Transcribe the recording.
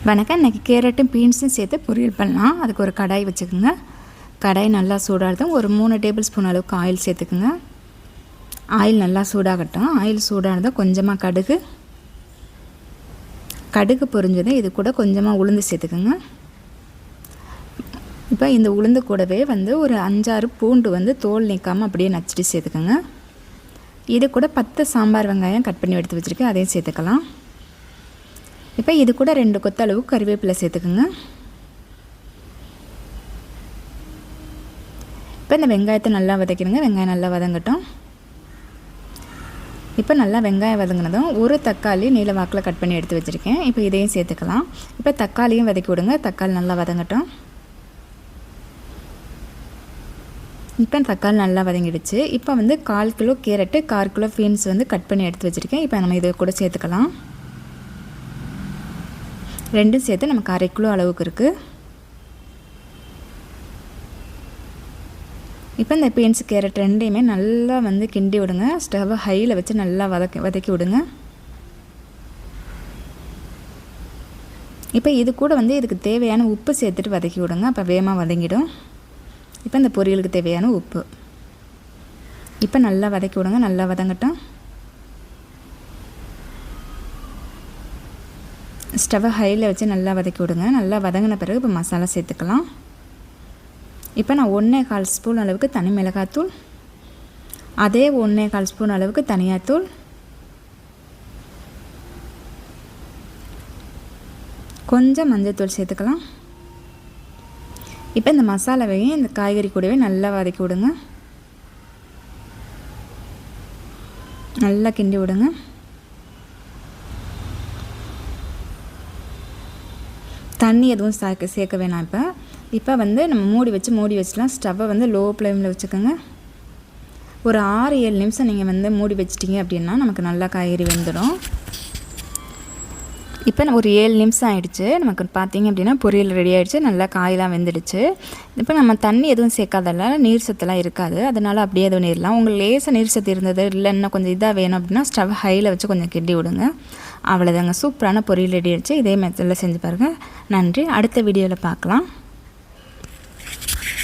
வணக்கம். இன்றைக்கி கேரட்டும் பீன்ஸும் சேர்த்து பொரியல் பண்ணலாம். அதுக்கு ஒரு கடாய் வச்சுக்கோங்க. கடாய் நல்லா சூடாகிறதும் ஒரு 3 டேபிள் ஸ்பூன் அளவுக்கு ஆயில் சேர்த்துக்குங்க. ஆயில் நல்லா சூடாகட்டும். ஆயில் சூடானதும் கொஞ்சமாக கடுகு பொரிஞ்சதும் இது கூட கொஞ்சமாக உளுந்து சேர்த்துக்குங்க. இப்போ இந்த உளுந்து கூடவே ஒரு 5-6 பூண்டு தோல் நீக்காமல் அப்படியே நச்சுட்டு சேர்த்துக்கோங்க. இது கூட 10 சாம்பார் வெங்காயம் கட் பண்ணி எடுத்து வச்சுருக்கேன், அதையும் சேர்த்துக்கலாம். இப்போ இது கூட 2 கொத்து அளவு கறிவேப்பிலை சேர்த்துக்குங்க. இப்போ இந்த வெங்காயத்தை நல்லா வதக்கிடுங்க. வெங்காயம் நல்லா வதங்கட்டும். இப்போ நல்லா வெங்காயம் வதங்கினதும் ஒரு தக்காளி நீல வாக்கில் கட் பண்ணி எடுத்து வச்சுருக்கேன். இப்போ இதையும் சேர்த்துக்கலாம். இப்போ தக்காளியும் வதக்கி விடுங்க. தக்காளி நல்லா வதங்கட்டும். இப்போ தக்காளி நல்லா வதங்கிடுச்சு. இப்போ 1/4 kilo carrot 1/4 kilo beans cut பண்ணி எடுத்து வச்சுருக்கேன். இப்போ நம்ம இதை கூட சேர்த்துக்கலாம். ரெண்டும் சேர்த்து நமக்கு 1/2 கிலோ அளவுக்கு இருக்குது. இப்போ இந்த பீன்ஸ் கேரட் ரெண்டையுமே நல்லா கிண்டி விடுங்க. ஸ்டவ்வை ஹையில் வச்சு நல்லா வதக்கி விடுங்க. இப்போ இது கூட இதுக்கு தேவையான உப்பு சேர்த்துட்டு வதக்கி விடுங்க. அப்போ வேகமாக வதங்கிடும். இப்போ இந்த பொரியலுக்கு தேவையான உப்பு இப்போ நல்லா வதக்கி விடுங்க. நல்லா வதங்கட்டும். ஸ்டவ்வை ஹையில் வச்சு நல்லா வதக்கி விடுங்க. நல்லா வதங்கின பிறகு இப்போ மசாலா சேர்த்துக்கலாம். இப்போ நான் 1/4 ஸ்பூன் அளவுக்கு தனி மிளகாத்தூள், அதே 1/4 ஸ்பூன் அளவுக்கு தனியாத்தூள், கொஞ்சம் மஞ்சள்தூள் சேர்த்துக்கலாம். இப்போ இந்த மசாலாவையும் இந்த காய்கறி கூடவே நல்லா வதக்கி விடுங்க. நல்லா கிண்டி விடுங்க. தண்ணி எதுவும் சேர்க்க வேணாம். இப்போ நம்ம மூடி வச்சுலாம். ஸ்டவ்வை லோ ஃப்ளேமில் வச்சுக்கோங்க. ஒரு 6-7 நிமிஷம் நீங்கள் மூடி வச்சிட்டிங்க அப்படின்னா நமக்கு நல்லா காய்கறி வெந்துடும். இப்போ ஒரு 7 நிமிஷம் ஆகிடுச்சு. நமக்கு பார்த்திங்க அப்படின்னா பொரியல் ரெடி ஆகிடுச்சு. நல்லா காயெலாம் வெந்துடுச்சு. இப்போ நம்ம தண்ணி எதுவும் சேர்க்காதனால நீர் சத்துலாம் இருக்காது. அதனால் அப்படியே எதுவும் நீர்லாம் உங்களுக்கு லேசாக நீர் சத்து இருந்தது இல்லை இன்னும் கொஞ்சம் இதாக வேணும் அப்படின்னா ஸ்டவ் ஹையில் வச்சு கொஞ்சம் கிண்டி விடுங்க. அவ்வளோதாங்க, சூப்பரான பொரியல் ரெடி ஆகிடுச்சு. இதே மெத்தடில் செஞ்சு பாருங்கள். நன்றி. அடுத்த வீடியோவில் பார்க்கலாம்.